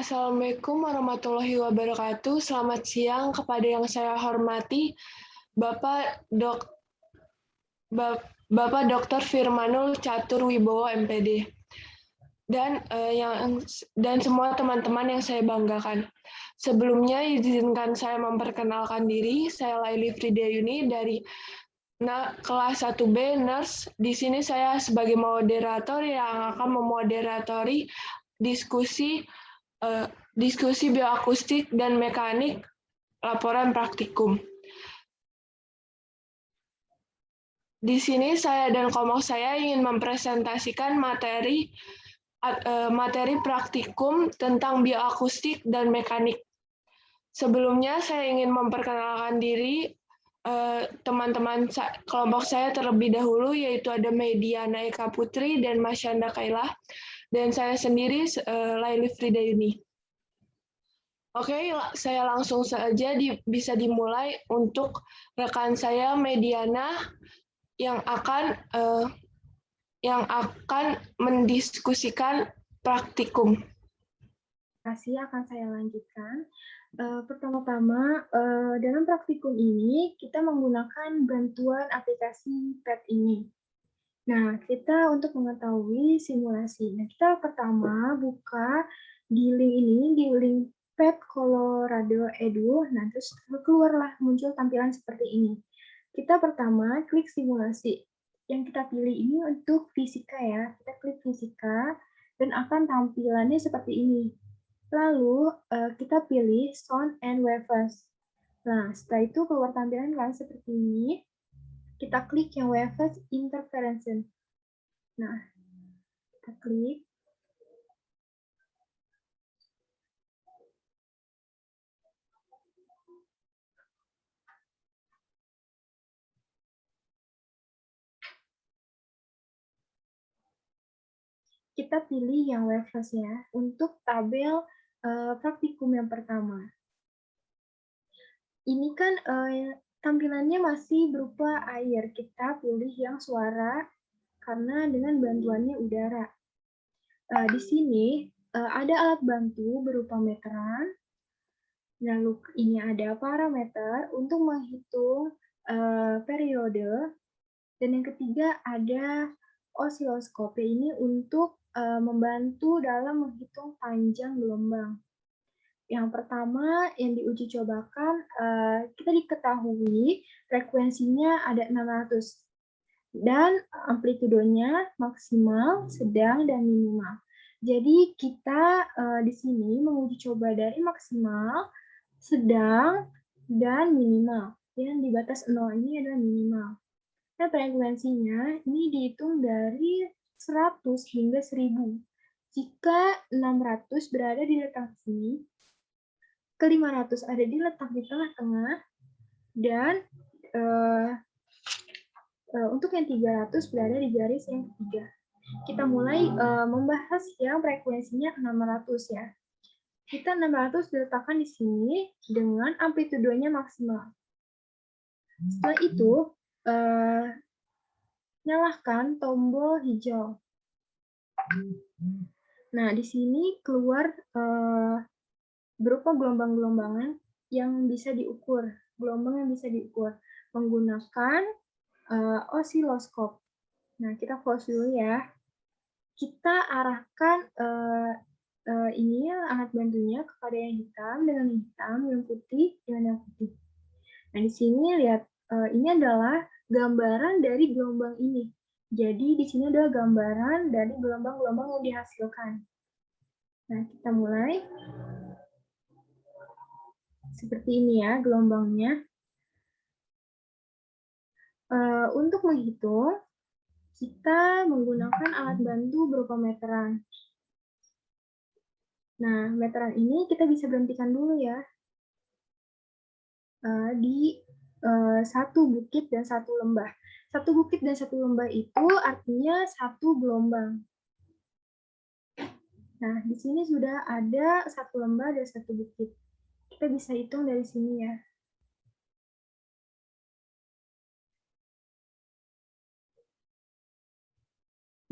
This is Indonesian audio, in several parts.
Assalamualaikum warahmatullahi wabarakatuh. Selamat siang kepada yang saya hormati Bapak Dok Bapak Dr. Firmanul Catur Wibowo MPD dan semua teman-teman yang saya banggakan. Sebelumnya izinkan saya memperkenalkan diri. Saya Laili Fridayuni dari kelas 1B Nurse. Di sini saya sebagai moderator yang akan memoderatori diskusi bioakustik dan mekanik laporan praktikum. Di sini saya dan kelompok saya ingin mempresentasikan materi praktikum tentang bioakustik dan mekanik. Sebelumnya saya ingin memperkenalkan diri teman-teman kelompok saya terlebih dahulu, yaitu ada Mediana Eka Putri dan Masyanda Kailah, dan saya sendiri Laili Fridayuni. Oke, saya langsung saja bisa dimulai untuk rekan saya Mediana yang akan mendiskusikan praktikum. Terima kasih, akan saya lanjutkan. Pertama-tama, dalam praktikum ini kita menggunakan bantuan aplikasi PET ini. Nah, kita untuk mengetahui simulasi. Nah, kita pertama buka di link ini, di link PET Colorado Edu. Nah, terus keluarlah muncul tampilan seperti ini. Kita pertama klik simulasi. Yang kita pilih ini untuk fisika ya. Kita klik fisika dan akan tampilannya seperti ini. Lalu kita pilih sound and waves. Nah, setelah itu keluar tampilan kan seperti ini. Kita klik yang waves interference. Nah, kita klik. Kita pilih yang waves ya untuk tabel praktikum yang pertama. Ini kan tampilannya masih berupa air. Kita pilih yang suara karena dengan bantuannya udara. Di sini ada alat bantu berupa meteran. Lalu ini ada parameter untuk menghitung periode. Dan yang ketiga ada osiloskop. Ini untuk membantu dalam menghitung panjang gelombang. Yang pertama yang diuji cobakan, kita diketahui frekuensinya ada 600. Dan amplitudonya maksimal, sedang, dan minimal. Jadi kita di sini menguji coba dari maksimal, sedang, dan minimal. Yang di batas 0 ini adalah minimal. Nah, frekuensinya ini dihitung dari 100 hingga 1000. Jika 600 berada di letak sini, ke 500 ada di letak di tengah-tengah, dan untuk yang 300 berada di garis yang ketiga. Kita mulai membahas yang frekuensinya 600 ya. Kita 600 diletakkan di sini dengan amplitudonya maksimal. Setelah itu, nyalakan tombol hijau. Nah, di sini keluar berupa gelombang-gelombangan yang bisa diukur. Gelombang yang bisa diukur menggunakan osiloskop. Nah, kita pause dulu ya. Kita arahkan ini alat bantunya kepada yang hitam dengan hitam, yang putih dengan yang putih. Nah, di sini lihat ini adalah gambaran dari gelombang ini. Jadi di sini adalah gambaran dari gelombang-gelombang yang dihasilkan. Nah, kita mulai. Seperti ini ya gelombangnya. Untuk menghitung, kita menggunakan alat bantu berupa meteran. Nah, meteran ini kita bisa berhentikan dulu ya. Di satu bukit dan satu lembah. Satu bukit dan satu lembah itu artinya satu gelombang. Nah, di sini sudah ada satu lembah dan satu bukit. Kita bisa hitung dari sini ya.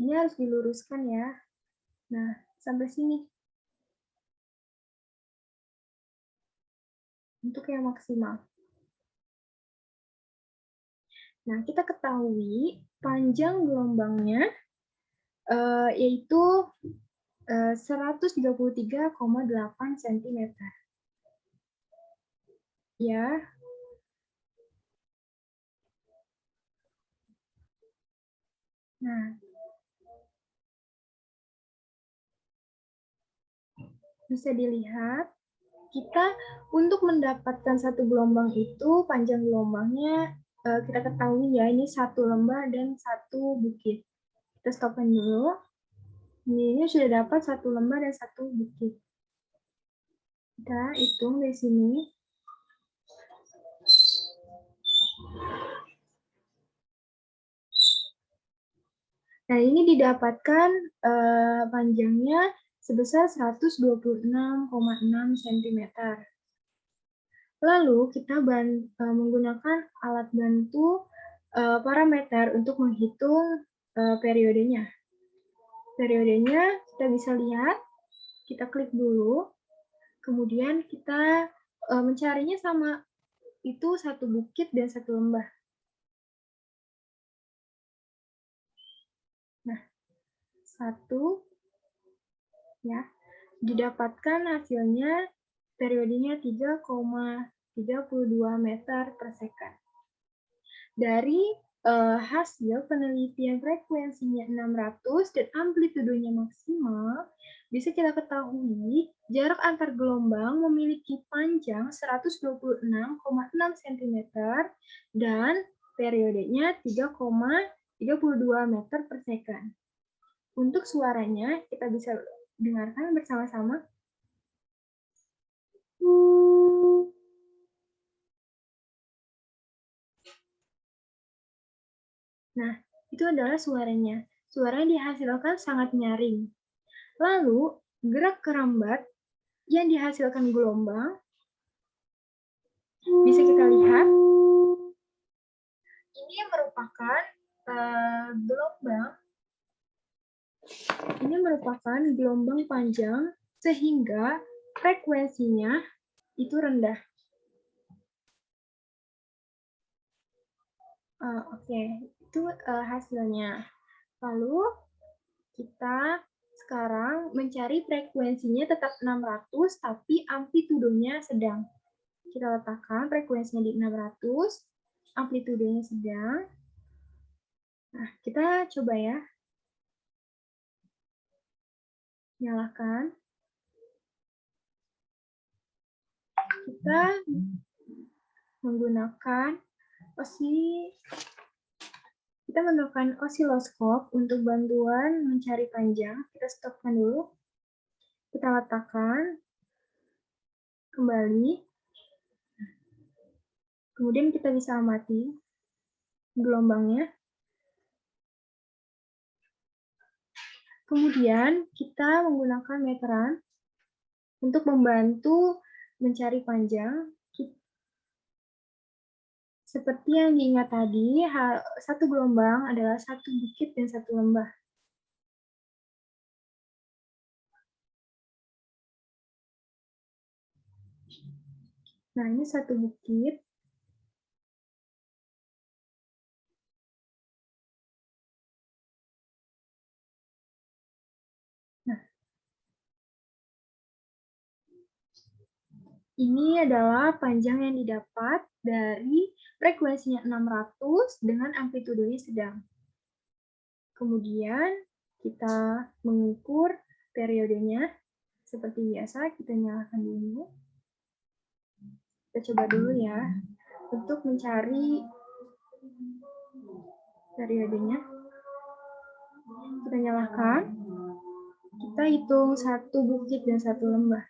Ini harus diluruskan ya. Nah, sampai sini. untuk yang maksimal. Nah, kita ketahui panjang gelombangnya yaitu 133,8 cm. Ya. Nah, bisa dilihat, kita untuk mendapatkan satu gelombang itu, panjang gelombangnya kita ketahui ya, ini satu lembah dan satu bukit. Kita stopkan dulu. Ini sudah dapat satu lembah dan satu bukit. Kita hitung dari sini. Nah, ini didapatkan panjangnya sebesar 126,6 cm. Lalu kita menggunakan alat bantu parameter untuk menghitung periodenya. Periodenya kita bisa lihat, kita klik dulu, kemudian kita mencarinya sama, itu satu bukit dan satu lembah. Nah, satu, ya, didapatkan hasilnya periodenya 3,32 meter per second. Dari hasil penelitian frekuensinya 600 dan amplitudenya maksimal, bisa kita ketahui jarak antar gelombang memiliki panjang 126,6 cm dan periodenya 3,32 meter per second. Untuk suaranya, kita bisa dengarkan bersama-sama. Nah, itu adalah suaranya. Suara yang dihasilkan sangat nyaring. Lalu, gerak kerambat yang dihasilkan gelombang, bisa kita lihat, ini merupakan gelombang panjang sehingga frekuensinya itu rendah. Oke, itu hasilnya. Lalu kita sekarang mencari frekuensinya tetap 600, tapi amplitudenya sedang. Kita letakkan frekuensinya di 600, amplitudenya sedang. Nah, kita coba ya. Nyalakan. Kita menggunakan osiloskop untuk bantuan mencari panjang. Kita stopkan dulu. Kita letakkan kembali. Kemudian kita bisa amati gelombangnya. Kemudian kita menggunakan meteran untuk membantu mencari panjang. Seperti yang diingat tadi, satu gelombang adalah satu bukit dan satu lembah. Nah, ini satu bukit. Nah, ini adalah panjang yang didapat dari frekuensinya 600 dengan amplitudenya sedang. Kemudian kita mengukur periodenya. Seperti biasa, kita nyalakan dulu. Kita coba dulu ya, untuk mencari periodenya. Kita nyalakan. Kita hitung satu bukit dan satu lembah.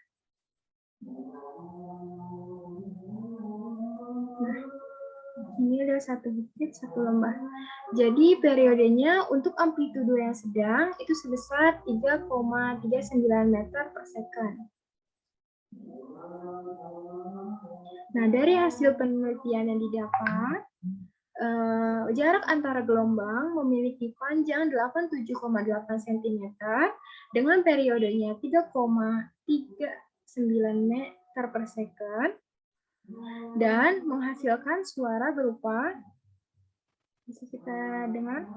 Nah, ini ada satu bukit, satu lembah. Jadi periodenya untuk amplitudo yang sedang itu sebesar 3,39 meter per second. Nah, dari hasil penelitian yang didapat, jarak antara gelombang memiliki panjang 87,8 cm dengan periodenya 3,39 meter per second. dan menghasilkan suara berupa, bisa kita dengar,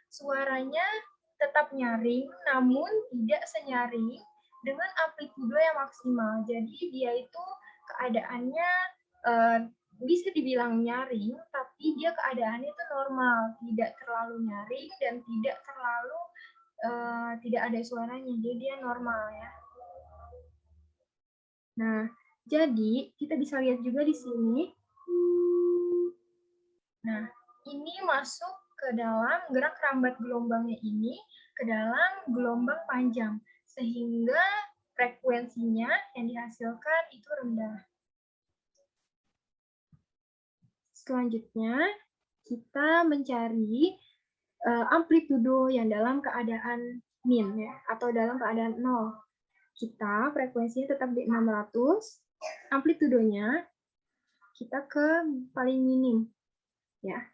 suaranya tetap nyaring, namun tidak senyaring dengan amplitudo yang maksimal. Jadi dia itu keadaannya bisa dibilang nyaring, tapi dia keadaannya itu normal, tidak terlalu nyaring dan tidak terlalu tidak ada suaranya. Jadi dia normal ya. Nah, jadi kita bisa lihat juga di sini. Nah, ini masuk ke dalam gerak rambat gelombangnya ini ke dalam gelombang panjang, sehingga frekuensinya yang dihasilkan itu rendah. Selanjutnya, kita mencari amplitudo yang dalam keadaan min, ya, atau dalam keadaan 0. Kita frekuensinya tetap di 600, amplitudonya kita ke paling minim. Ya.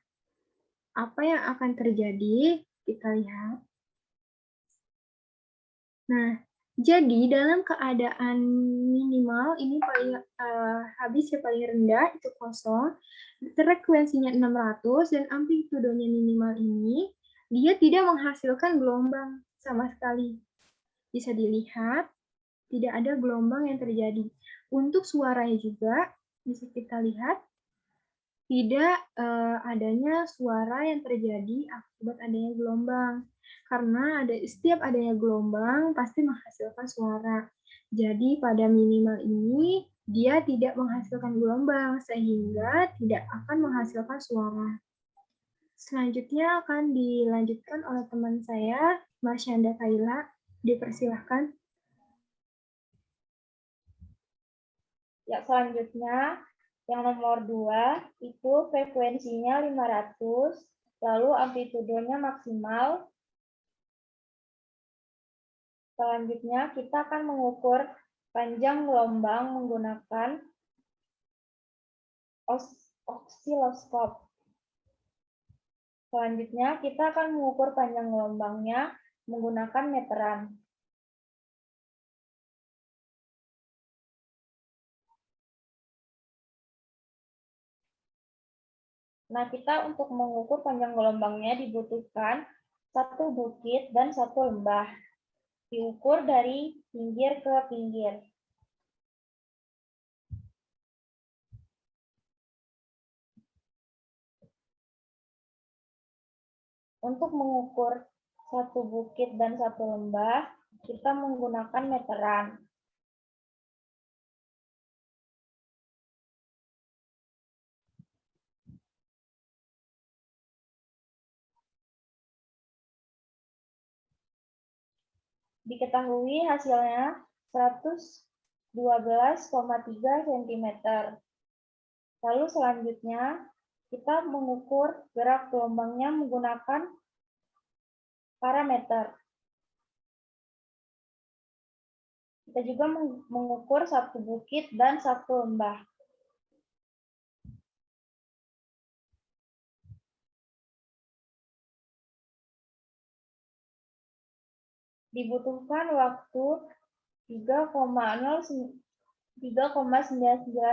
Apa yang akan terjadi? Kita lihat. Nah, jadi dalam keadaan minimal ini paling habis ya paling rendah itu kosong, frekuensinya 600 dan amplitudonya minimal ini dia tidak menghasilkan gelombang sama sekali. Bisa dilihat tidak ada gelombang yang terjadi. Untuk suaranya juga bisa kita lihat tidak adanya suara yang terjadi akibat adanya gelombang. Karena setiap adanya gelombang pasti menghasilkan suara. Jadi pada minimal ini dia tidak menghasilkan gelombang sehingga tidak akan menghasilkan suara. Selanjutnya akan dilanjutkan oleh teman saya, Marsyanda Kaila. Dipersilahkan. Ya, selanjutnya yang nomor 2 itu frekuensinya 500, lalu amplitudonya maksimal. Selanjutnya kita akan mengukur panjang gelombang menggunakan osiloskop. Selanjutnya kita akan mengukur panjang gelombangnya menggunakan meteran. Nah, kita untuk mengukur panjang gelombangnya dibutuhkan satu bukit dan satu lembah. Diukur dari pinggir ke pinggir. Untuk mengukur satu bukit dan satu lembah, kita menggunakan meteran. Diketahui hasilnya 112,3 cm. Lalu selanjutnya, kita mengukur gerak gelombangnya menggunakan parameter. Kita juga mengukur satu bukit dan satu lembah. Dibutuhkan waktu 3,99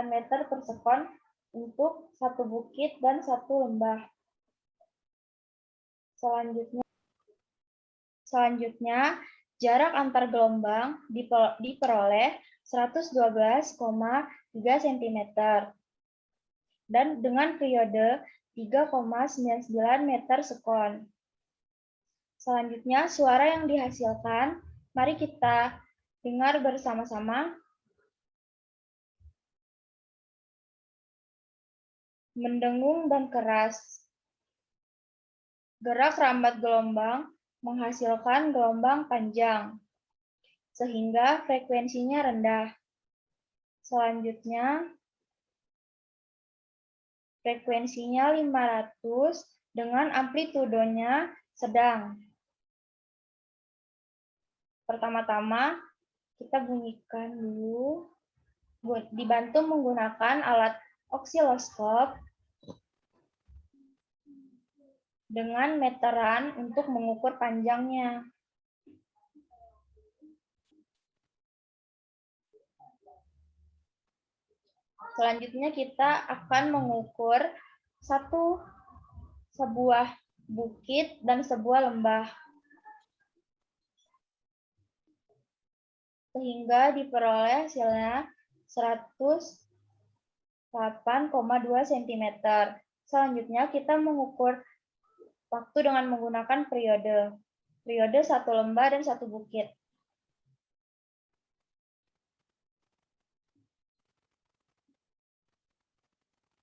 meter per sekon untuk satu bukit dan satu lembah. Selanjutnya, jarak antar gelombang diperoleh 112,3 cm dan dengan periode 3,99 meter sekon. Selanjutnya, suara yang dihasilkan, mari kita dengar bersama-sama. Mendengung dan keras. Gerak rambat gelombang menghasilkan gelombang panjang, sehingga frekuensinya rendah. Selanjutnya, frekuensinya 500 dengan amplitudonya sedang. Pertama-tama, kita bunyikan dulu, dibantu menggunakan alat osiloskop dengan meteran untuk mengukur panjangnya. Selanjutnya kita akan mengukur sebuah bukit dan sebuah lembah. Sehingga diperoleh hasilnya 108,2 cm. Selanjutnya kita mengukur waktu dengan menggunakan periode. Periode 1 lembah dan 1 bukit.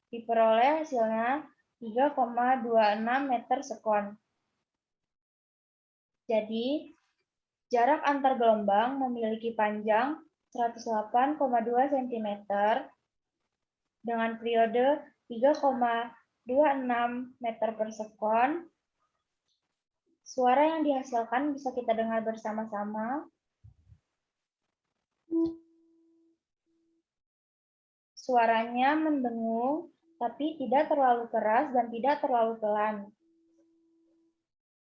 Diperoleh hasilnya 3,26 meter sekon. Jadi, jarak antar gelombang memiliki panjang 108,2 cm dengan periode 3,26 meter per sekon. Suara yang dihasilkan bisa kita dengar bersama-sama. Suaranya mendengung, tapi tidak terlalu keras dan tidak terlalu pelan.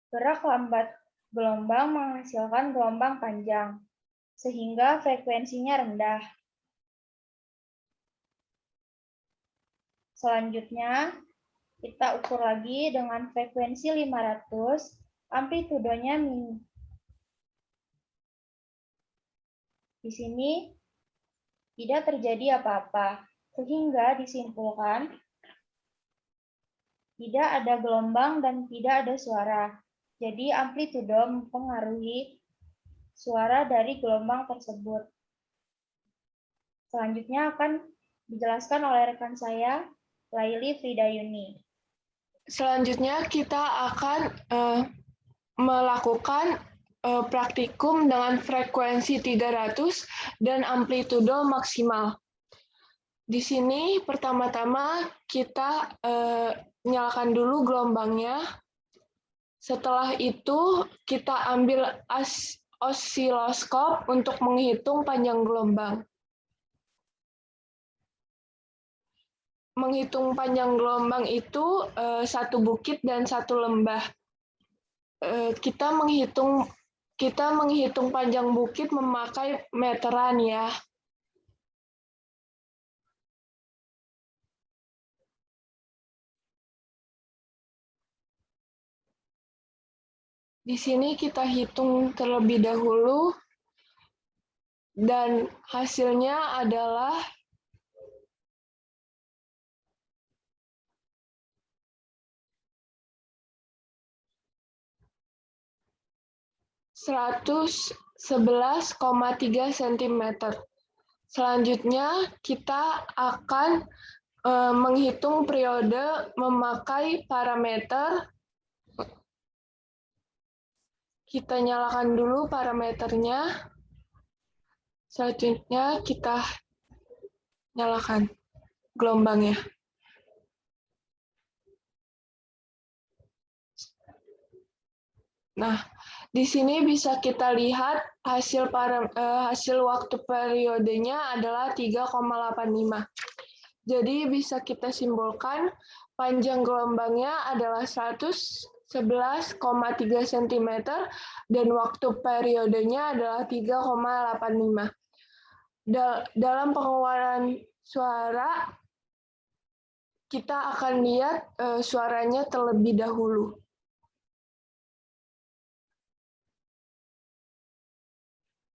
Gerak lambat gelombang menghasilkan gelombang panjang, sehingga frekuensinya rendah. Selanjutnya, kita ukur lagi dengan frekuensi 500, amplitudenya min. Di sini tidak terjadi apa-apa, sehingga disimpulkan tidak ada gelombang dan tidak ada suara. Jadi amplitudo mempengaruhi suara dari gelombang tersebut. Selanjutnya akan dijelaskan oleh rekan saya, Laili Fridayuni. Selanjutnya kita akan melakukan praktikum dengan frekuensi 300 dan amplitudo maksimal. Di sini pertama-tama kita nyalakan dulu gelombangnya. Setelah itu kita ambil osiloskop untuk menghitung panjang gelombang. Menghitung panjang gelombang itu 1 bukit dan 1 lembah. Kita menghitung panjang bukit memakai meteran ya. Di sini kita hitung terlebih dahulu dan hasilnya adalah 111,3 cm. Selanjutnya kita akan menghitung periode memakai parameter. Kita nyalakan dulu parameternya. Selanjutnya kita nyalakan gelombangnya. Nah, di sini bisa kita lihat hasil waktu periodenya adalah 3,85. Jadi bisa kita simpulkan panjang gelombangnya adalah 111,3 cm dan waktu periodenya adalah 3,85. Dalam pengeluaran suara, kita akan lihat suaranya terlebih dahulu.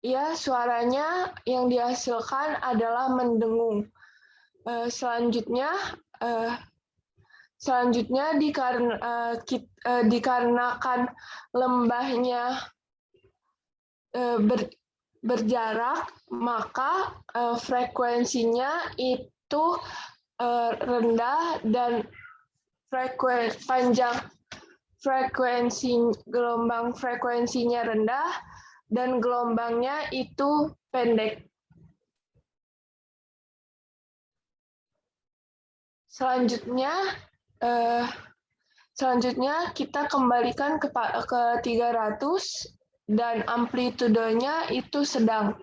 Ya, suaranya yang dihasilkan adalah mendengung. Selanjutnya dikarenakan lembahnya berjarak, maka frekuensinya itu rendah dan gelombang frekuensinya rendah dan gelombangnya itu pendek. Selanjutnya kita kembalikan ke 300 dan amplitudonya itu sedang.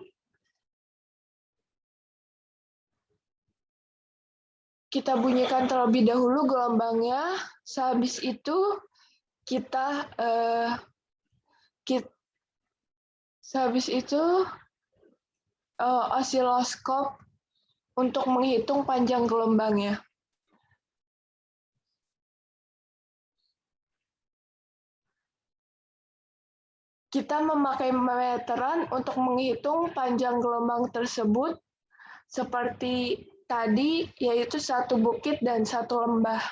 Kita bunyikan terlebih dahulu gelombangnya, sehabis itu osiloskop untuk menghitung panjang gelombangnya. Kita memakai meteran untuk menghitung panjang gelombang tersebut seperti tadi, yaitu satu bukit dan satu lembah.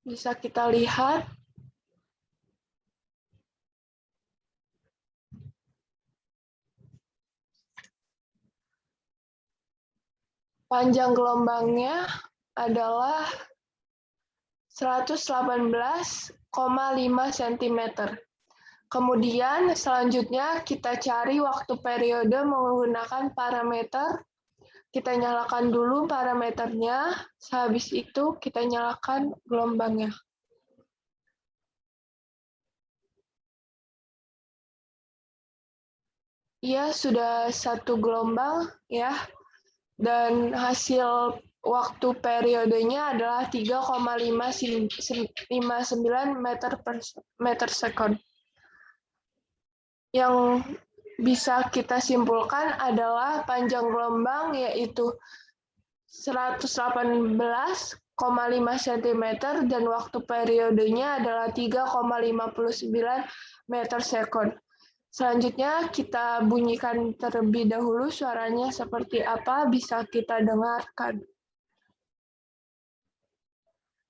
Bisa kita lihat. Panjang gelombangnya adalah 118,5 cm. Kemudian selanjutnya kita cari waktu periode menggunakan parameter. Kita nyalakan dulu parameternya, sehabis itu kita nyalakan gelombangnya. Iya, sudah satu gelombang ya. Dan hasil waktu periodenya adalah 3,59 meter sekon. Yang bisa kita simpulkan adalah panjang gelombang yaitu 118,5 cm dan waktu periodenya adalah 3,59 meter sekon. Selanjutnya kita bunyikan terlebih dahulu suaranya seperti apa, bisa kita dengarkan.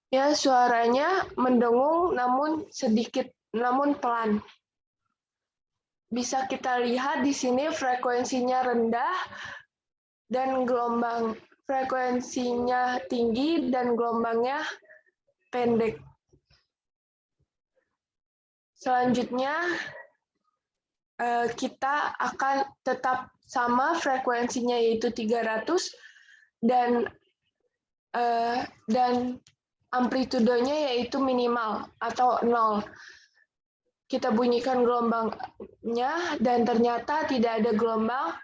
Ya, suaranya mendengung namun sedikit, namun pelan. Bisa kita lihat di sini frekuensinya rendah dan gelombang frekuensinya tinggi dan gelombangnya pendek. Selanjutnya kita akan tetap sama frekuensinya yaitu 300 dan amplitudenya yaitu minimal atau 0. Kita bunyikan gelombangnya dan ternyata tidak ada gelombang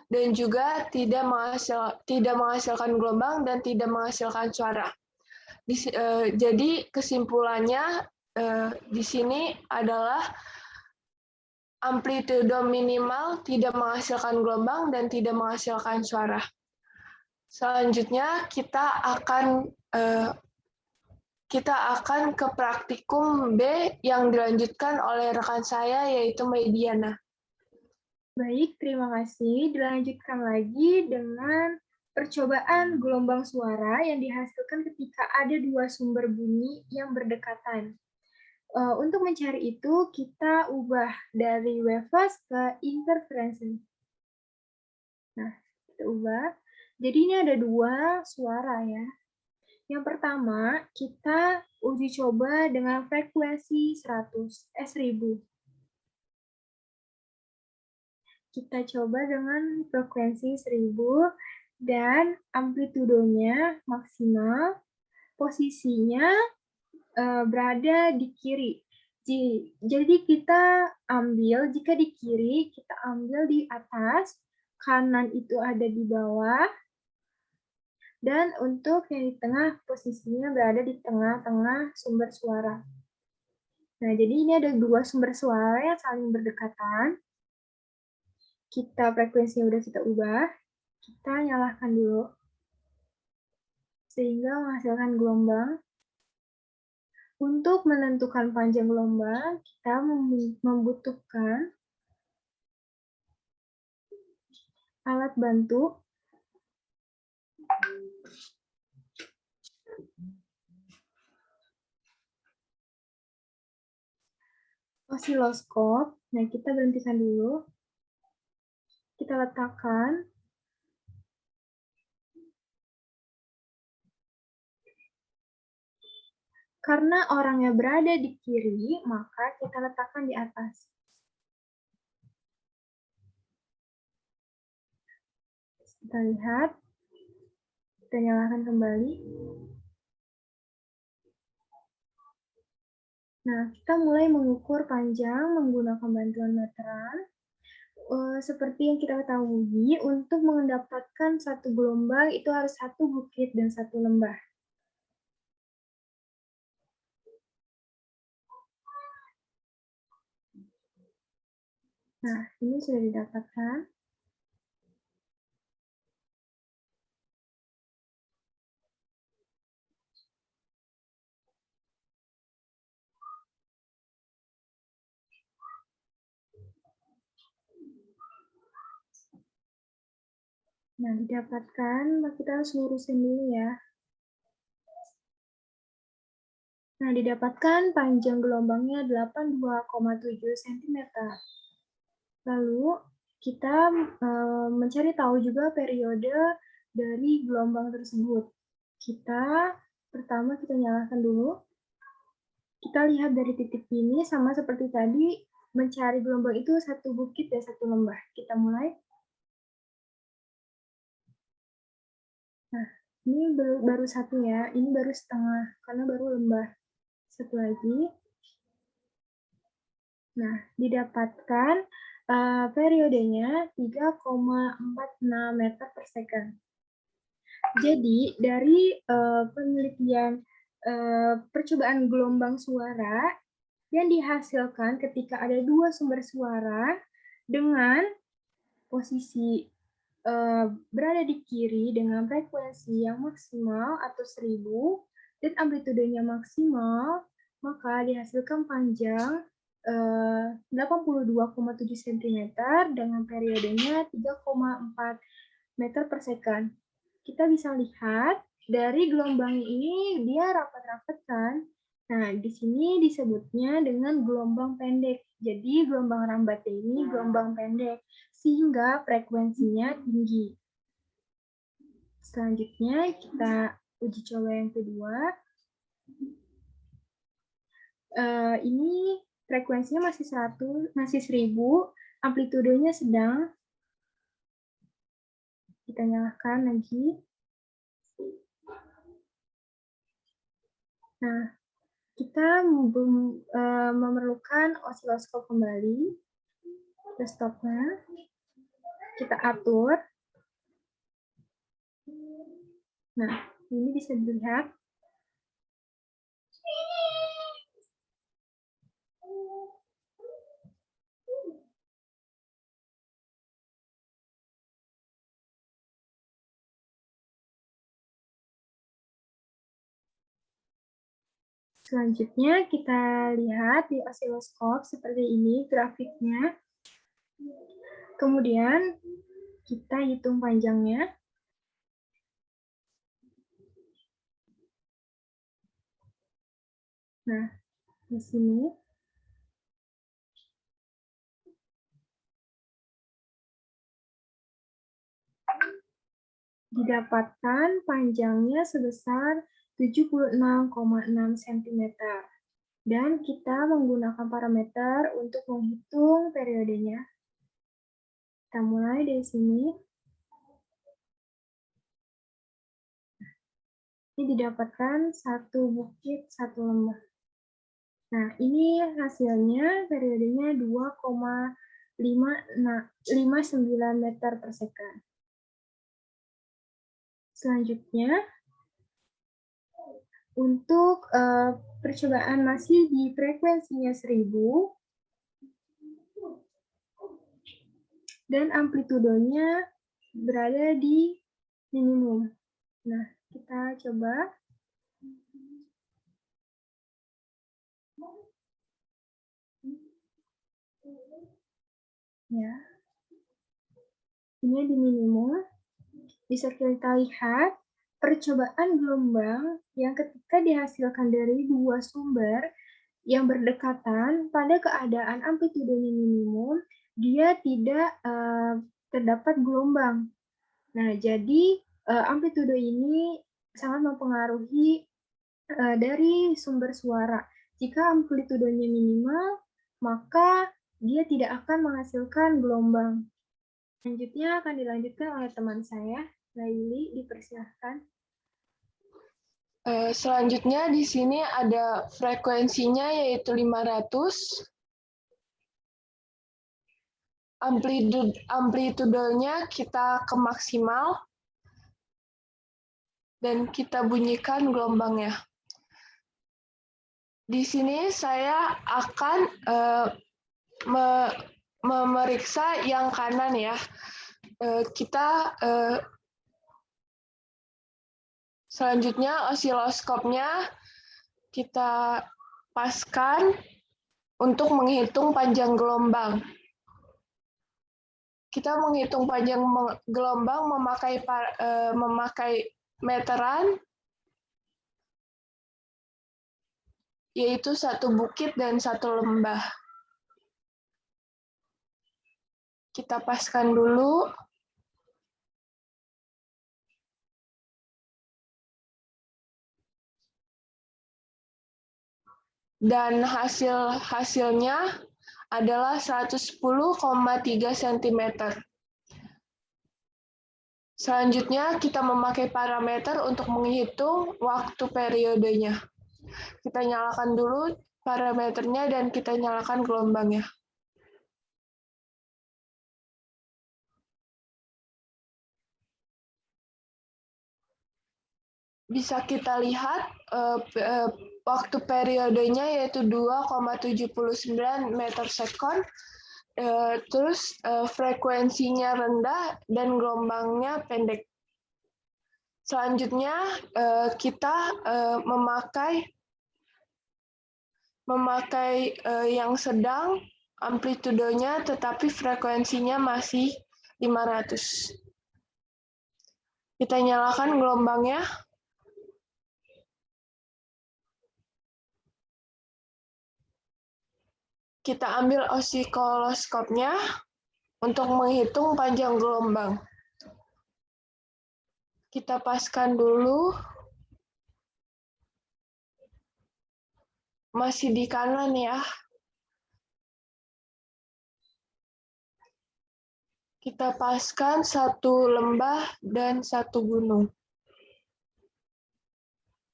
dan juga tidak menghasilkan gelombang dan tidak menghasilkan suara. Jadi kesimpulannya di sini adalah amplitudo minimal tidak menghasilkan gelombang dan tidak menghasilkan suara. Selanjutnya kita akan ke praktikum B yang dilanjutkan oleh rekan saya yaitu Mediana. Baik, terima kasih. Dilanjutkan lagi dengan percobaan gelombang suara yang dihasilkan ketika ada dua sumber bunyi yang berdekatan. Untuk mencari itu, kita ubah dari wave phase ke interferensi. Nah, kita ubah. Jadi ini ada dua suara ya. Yang pertama, kita uji coba dengan frekuensi 1000. Kita coba dengan frekuensi 1000 dan amplitudonya maksimal, posisinya berada di kiri. Jadi kita ambil, jika di kiri, kita ambil di atas, kanan itu ada di bawah, dan untuk yang di tengah, posisinya berada di tengah-tengah sumber suara. Nah, jadi ini ada dua sumber suara yang saling berdekatan. Frekuensinya udah kita ubah, kita nyalakan dulu, sehingga menghasilkan gelombang. Untuk menentukan panjang gelombang, kita membutuhkan alat bantu. Osiloskop. Nah, kita berhentikan dulu. Kita letakkan. Karena orangnya berada di kiri, maka kita letakkan di atas. Kita lihat. Kita nyalakan kembali. Nah, kita mulai mengukur panjang menggunakan bantuan meteran. Seperti yang kita ketahui, untuk mendapatkan satu gelombang itu harus satu bukit dan satu lembah. Nah, ini sudah didapatkan. Nah, didapatkan, kita harus lurusin dulu ya. Nah, didapatkan panjang gelombangnya 82,7 cm. Lalu, kita mencari tahu juga periode dari gelombang tersebut. Pertama kita nyalakan dulu. Kita lihat dari titik ini, sama seperti tadi, mencari gelombang itu satu bukit dan satu lembah. Kita mulai. Nah, ini baru satu ya, ini baru setengah, karena baru lembah. Satu lagi. Nah, didapatkan periodenya 3,46 meter per second. Jadi, dari penelitian percobaan gelombang suara yang dihasilkan ketika ada dua sumber suara dengan posisi berada di kiri dengan frekuensi yang maksimal atau 1000 dan amplitudenya maksimal, maka dihasilkan panjang 82,7 cm dengan periodenya 3,4 meter per second. Kita bisa lihat dari gelombang ini dia rapat-rapat kan. Nah, di sini disebutnya dengan gelombang pendek. Jadi gelombang rambatnya ini gelombang pendek sehingga frekuensinya tinggi. Selanjutnya kita uji coba yang kedua. Ini frekuensinya masih 1000, amplitudenya sedang. Kita nyalakan lagi. Nah, kita memerlukan osiloskop kembali. Desktopnya kita atur. Nah, ini bisa dilihat. Selanjutnya kita lihat di osiloskop seperti ini grafiknya. Kemudian kita hitung panjangnya. Nah, di sini didapatkan panjangnya sebesar 76,6 cm. Dan kita menggunakan parameter untuk menghitung periodenya. Kita mulai dari sini. Ini didapatkan satu bukit, satu lembah. Nah, ini hasilnya periodenya 2,59 meter per second. Selanjutnya, untuk percobaan masih di frekuensinya 1000 dan amplitudenya berada di minimum. Nah, kita coba. Ya. Ini di minimum. Bisa kita lihat percobaan gelombang yang ketika dihasilkan dari dua sumber yang berdekatan pada keadaan amplitudenya minimum, dia tidak terdapat gelombang. Nah, jadi amplitudo ini sangat mempengaruhi dari sumber suara. Jika amplitudenya minimal, maka dia tidak akan menghasilkan gelombang. Selanjutnya akan dilanjutkan oleh teman saya, Laili, dipersilahkan. Selanjutnya di sini ada frekuensinya yaitu 500. Amplitudenya kita ke maksimal. Dan kita bunyikan gelombangnya. Di sini saya akan memeriksa yang kanan ya. Selanjutnya osiloskopnya kita paskan untuk menghitung panjang gelombang. kita menghitung panjang gelombang memakai meteran, yaitu satu bukit dan satu lembah. Kita paskan dulu. Dan hasilnya adalah 110,3 cm. Selanjutnya, kita memakai parameter untuk menghitung waktu periodenya. Kita nyalakan dulu parameternya dan kita nyalakan gelombangnya. Bisa kita lihat waktu periodenya yaitu 2,79 meter sekon, terus frekuensinya rendah dan gelombangnya pendek. Selanjutnya kita memakai yang sedang, amplitudenya tetapi frekuensinya masih 500. Kita nyalakan gelombangnya. Kita ambil osikloskopnya untuk menghitung panjang gelombang. Kita paskan dulu. Masih di kanan ya. Kita paskan satu lembah dan satu gunung.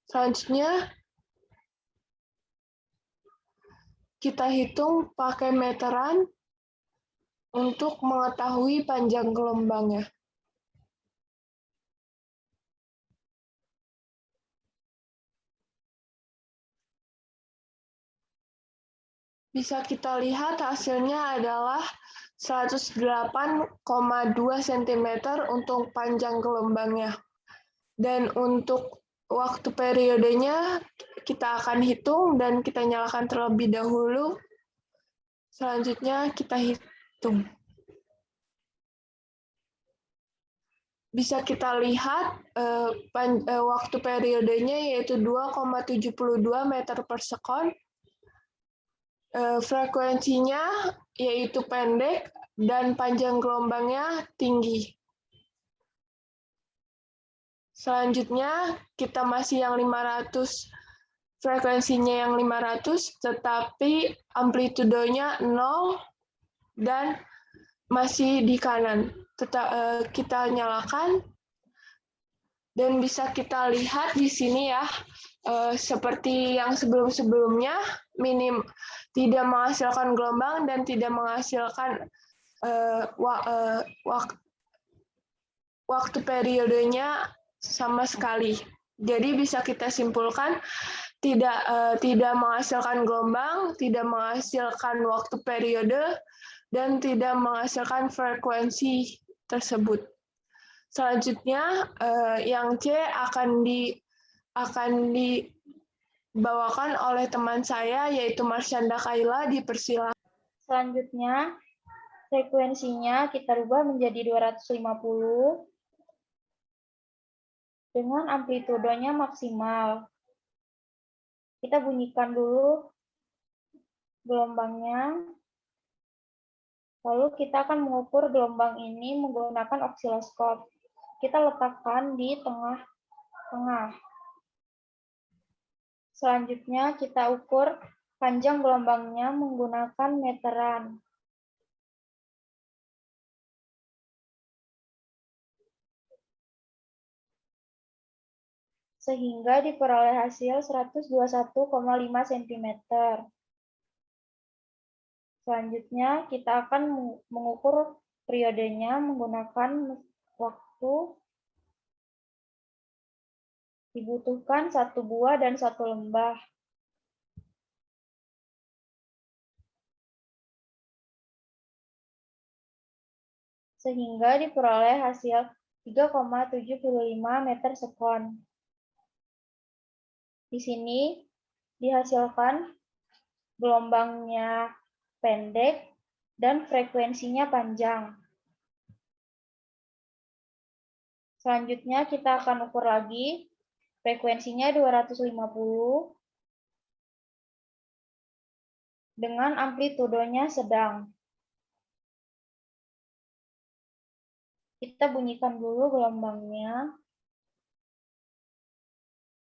Selanjutnya, kita hitung pakai meteran untuk mengetahui panjang gelombangnya. Bisa kita lihat hasilnya adalah 108,2 cm untuk panjang gelombangnya. Dan untuk waktu periodenya kita akan hitung dan kita nyalakan terlebih dahulu. Selanjutnya kita hitung. Bisa kita lihat waktu periodenya yaitu 2,72 meter per sekon. Frekuensinya yaitu pendek dan panjang gelombangnya tinggi. Selanjutnya kita masih yang 500, frekuensinya yang 500, tetapi amplitudenya 0 dan masih di kanan. Kita nyalakan dan bisa kita lihat di sini ya, seperti yang sebelum-sebelumnya, tidak menghasilkan gelombang dan tidak menghasilkan waktu periodenya sama sekali. Jadi bisa kita simpulkan tidak menghasilkan gelombang, tidak menghasilkan waktu periode, dan tidak menghasilkan frekuensi tersebut. Selanjutnya yang C akan dibawakan oleh teman saya yaitu Marsyanda Kaila. Dipersilakan. Selanjutnya frekuensinya kita rubah menjadi 250 dengan amplitudenya maksimal. Kita bunyikan dulu gelombangnya. Lalu kita akan mengukur gelombang ini menggunakan osiloskop. Kita letakkan di tengah-tengah. Selanjutnya kita ukur panjang gelombangnya menggunakan meteran. Sehingga diperoleh hasil 121,5 cm. Selanjutnya, kita akan mengukur periodenya menggunakan waktu. Dibutuhkan satu buah dan satu lembah. Sehingga diperoleh hasil 3,75 meter sekon. Di sini dihasilkan gelombangnya pendek dan frekuensinya panjang. Selanjutnya kita akan ukur lagi frekuensinya 250 dengan amplitudenya sedang. Kita bunyikan dulu gelombangnya.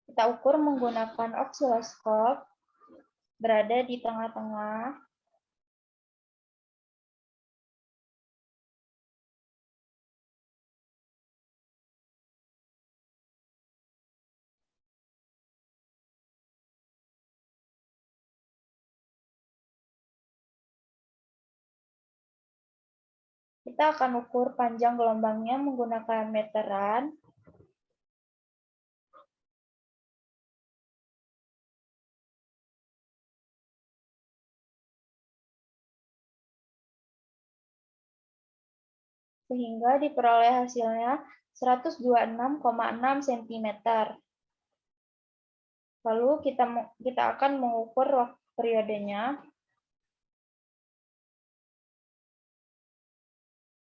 Kita ukur menggunakan osiloskop, berada di tengah-tengah. Kita akan ukur panjang gelombangnya menggunakan meteran. Sehingga diperoleh hasilnya 126,6 cm. Lalu kita akan mengukur periodenya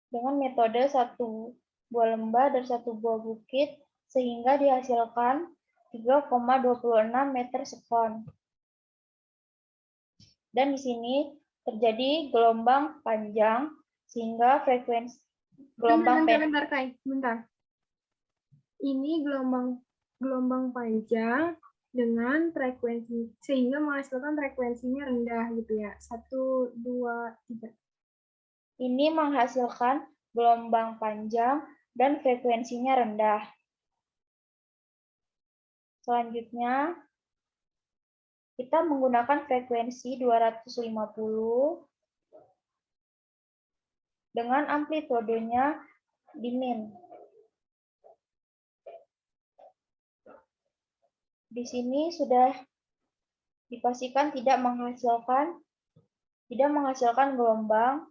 dengan metode satu buah lembah dan satu buah bukit, sehingga dihasilkan 3,26 meter sekon. Dan di sini terjadi gelombang panjang, sehingga frekuensi gelombang Bentar, Kai. Bentar. Ini gelombang panjang dengan frekuensi, sehingga menghasilkan frekuensinya rendah gitu ya. 1, 2, 3. Ini menghasilkan gelombang panjang dan frekuensinya rendah. Selanjutnya, kita menggunakan frekuensi 250 dengan amplitudenya di min. Di sini sudah dipastikan tidak menghasilkan gelombang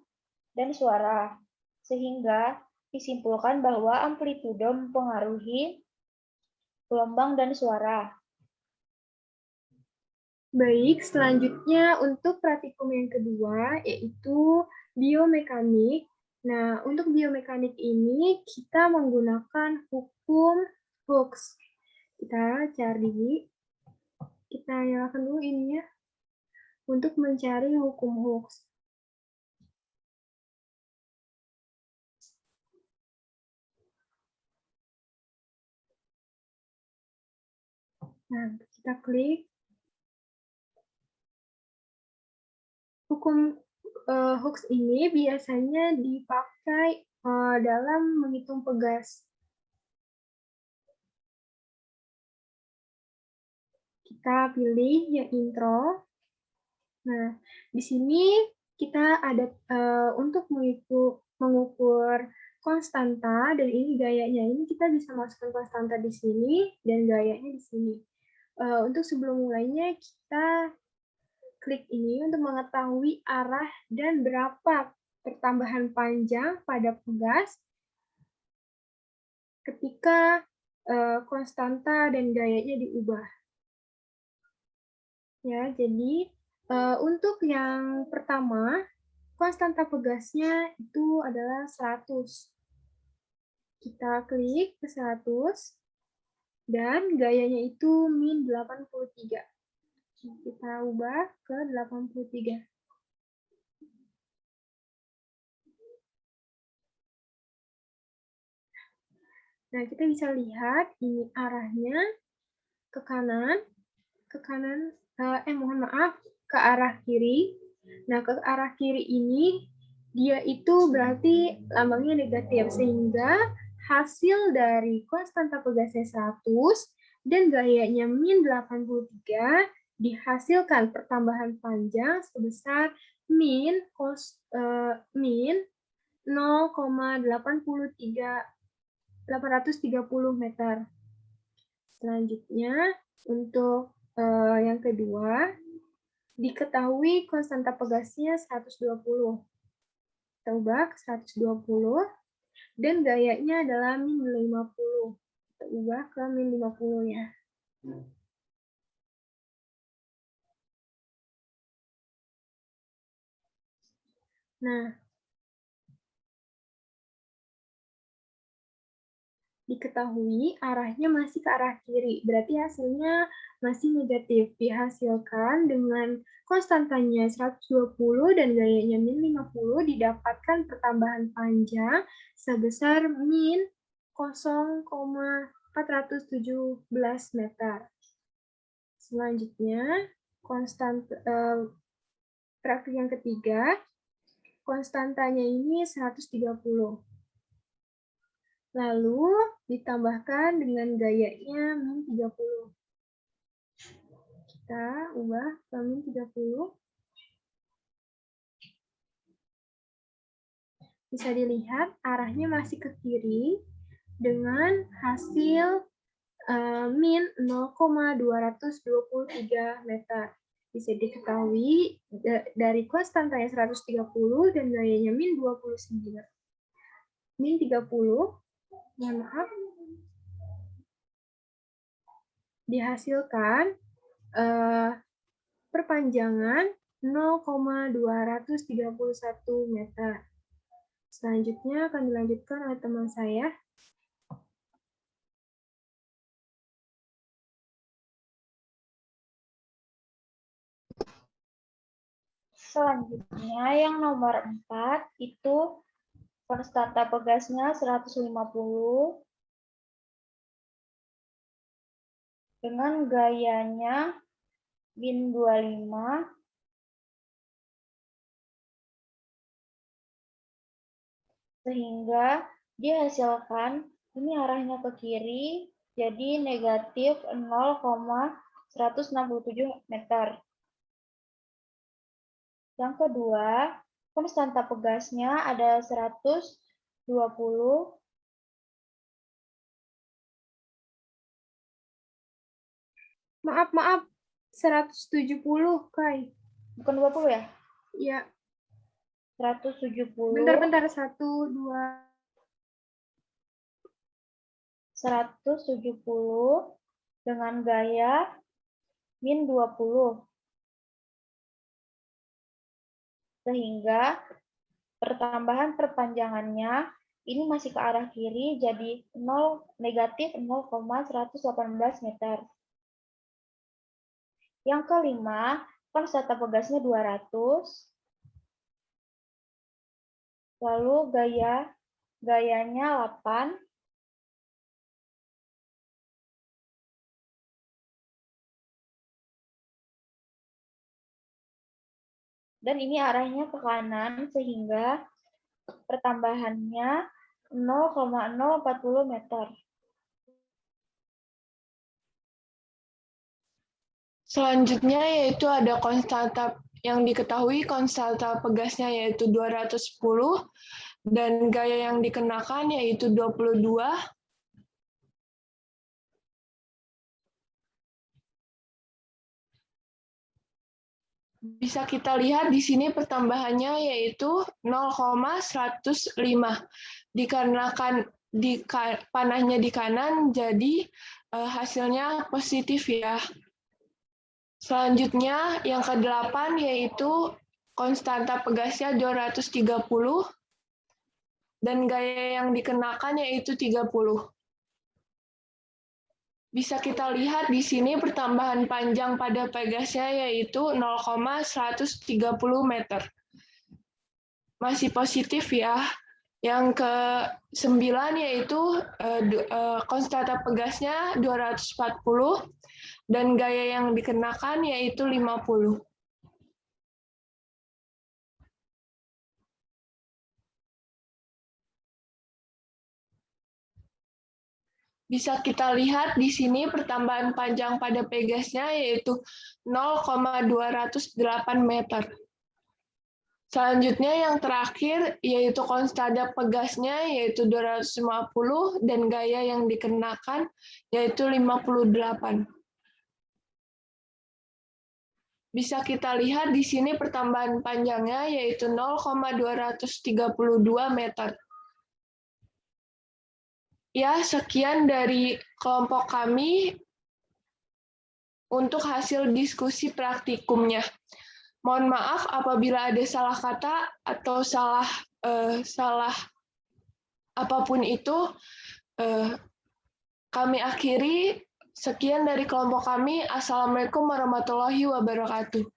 dan suara, sehingga disimpulkan bahwa amplitudo mempengaruhi gelombang dan suara. Baik, selanjutnya untuk praktikum yang kedua, yaitu biomekanik. Nah, untuk biomekanik ini kita menggunakan hukum Hooke. Kita nyalakan dulu ininya untuk mencari hukum Hooke. Nah, kita klik. Hukum Hooke ini biasanya dipakai dalam menghitung pegas. Kita pilih yang intro. Nah, di sini kita ada untuk mengukur konstanta, dan ini gayanya. Ini kita bisa masukkan konstanta di sini dan gayanya di sini. Untuk sebelum mulainya, kita klik ini untuk mengetahui arah dan berapa pertambahan panjang pada pegas ketika konstanta dan gayanya diubah. Ya, jadi untuk yang pertama, konstanta pegasnya itu adalah 100. Kita klik ke 100, dan gayanya itu min 83. Kita ubah ke 83. Nah, kita bisa lihat ini arahnya ke kanan, mohon maaf, ke arah kiri. Nah, ke arah kiri ini dia itu berarti lambangnya negatif, sehingga hasil dari konstanta pegasnya 100 dan gayanya min 83 dihasilkan pertambahan panjang sebesar min 0,830 meter. Selanjutnya, untuk yang kedua, diketahui konstanta pegasnya 120. Kita ubah ke 120, dan gayanya adalah min 50. Kita ubah ke min 50 ya. Nah, Diketahui arahnya masih ke arah kiri, berarti hasilnya masih negatif. Dihasilkan dengan konstantanya 120 dan gayanya min 50, didapatkan pertambahan panjang sebesar min 0,417 meter. Selanjutnya, praktik yang ketiga, konstantanya ini 130. Lalu ditambahkan dengan gayanya min 30. Kita ubah ke min 30. Bisa dilihat arahnya masih ke kiri dengan hasil min 0,223 meter. Bisa diketahui dari konstantanya 130 dan gayanya min 29. Min 30. Mohon maaf, dihasilkan perpanjangan 0,231 meter. Selanjutnya akan dilanjutkan oleh teman saya. Selanjutnya yang nomor 4 itu konstanta pegasnya 150 dengan gayanya min 25 sehingga dihasilkan ini arahnya ke kiri jadi negatif 0,167 meter. Yang kedua, konstanta pegasnya ada 120 Maaf, 170, Kai. bukan 20 ya? Ya. 170. Bentar, 1, 2. 170 dengan gaya min 20. Sehingga pertambahan perpanjangannya ini masih ke arah kiri jadi negatif 0,118 meter. Yang kelima, konstanta pegasnya 200. Lalu gayanya 8. Dan ini arahnya ke kanan sehingga pertambahannya 0,040 meter. Selanjutnya yaitu ada konstanta yang diketahui konstanta pegasnya yaitu 210 dan gaya yang dikenakan yaitu 22. Bisa kita lihat di sini pertambahannya yaitu 0,105. Dikarenakan panahnya di kanan, jadi hasilnya positif ya. Selanjutnya yang ke-8 yaitu konstanta pegasnya 230 dan gaya yang dikenakan yaitu 30. Bisa kita lihat di sini pertambahan panjang pada pegasnya yaitu 0,130 meter. Masih positif ya. Yang ke-9 yaitu konstanta pegasnya 240 dan gaya yang dikenakan yaitu 50. Bisa kita lihat di sini pertambahan panjang pada pegasnya yaitu 0,208 meter. Selanjutnya yang terakhir yaitu konstanta pegasnya yaitu 250 dan gaya yang dikenakan yaitu 58. Bisa kita lihat di sini pertambahan panjangnya yaitu 0,232 meter. Ya, sekian dari kelompok kami untuk hasil diskusi praktikumnya. Mohon maaf apabila ada salah kata atau salah apapun itu. kami akhiri. Sekian dari kelompok kami. Assalamualaikum warahmatullahi wabarakatuh.